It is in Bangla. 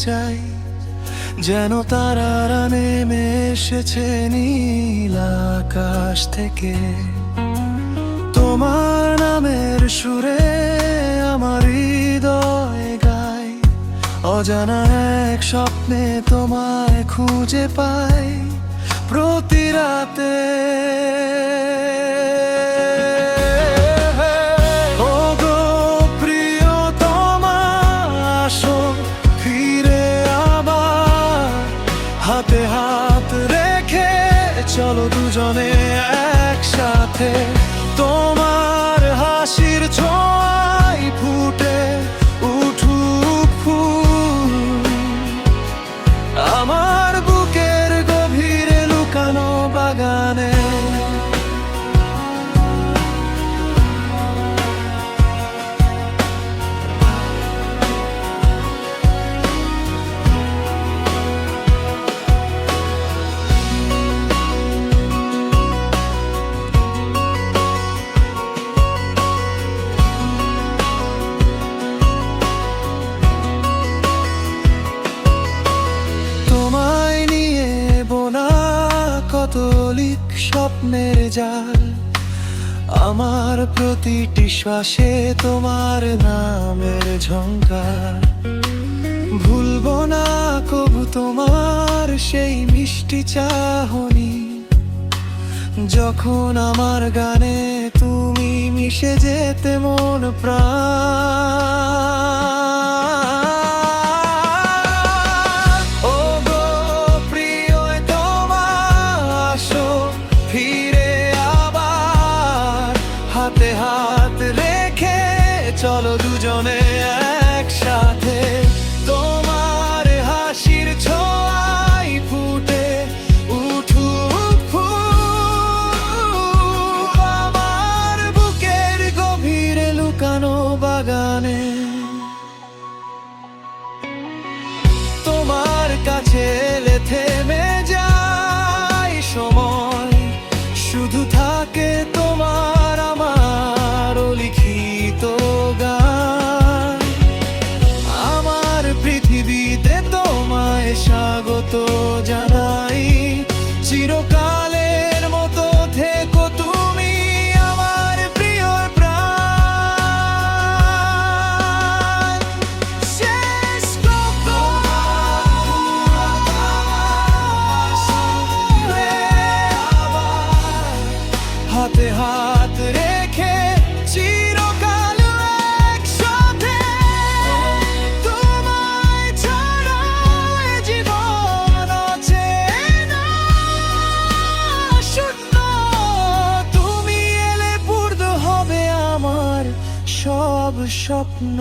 যাই, যেন তারারা নেমে এসেছে নীল আকাশ থেকে। তোমার নামের সুরে আমার হৃদয় গায়, অজানা এক স্বপ্নে তোমায় খুঁজে পাই প্রতি রাতে। ওগো প্রিয়তমা, আসো ফিরে আবার, হাতে হাত রেখে চলো দুজনে একসাথে। তোমার হাসির ছোঁয়ায় ফুটে উঠুক ফুল, আমার বুকের গভীরে লুকানো বাগানে। কতলিক স্বপ্নের জাল, আমার প্রতিটি শ্বাসে তোমার নামের ঝংকার। ভুলবো না কবু তোমার সেই মিষ্টি চাহনি, যখন আমার গানে তুমি মিশে যেতে মন প্রাণ। হাতে হাত রেখে চলো দুজনে একসাথে, তোমার হাসির ছোঁয়ায় ফুটে উঠুক ফুল, আমার বুকের গভীরে লুকানো বাগানে। তোমার কাছে এলে থেমে যায় সময়, শুধু থাকে তোমার লিখিত গান। আমার পৃথিবীতে তোমায় স্বাগত জানাই, চিরকালের মতো থেকো তুমি আমার প্রিয় প্রাণ। শেষ হাতে হাত রেখে চিরকাল একসাথে, তোমায় ছাড়া এ জীবন অচেনা শূন্য। তুমি এলে পূর্ণ হবে আমার সব স্বপ্ন।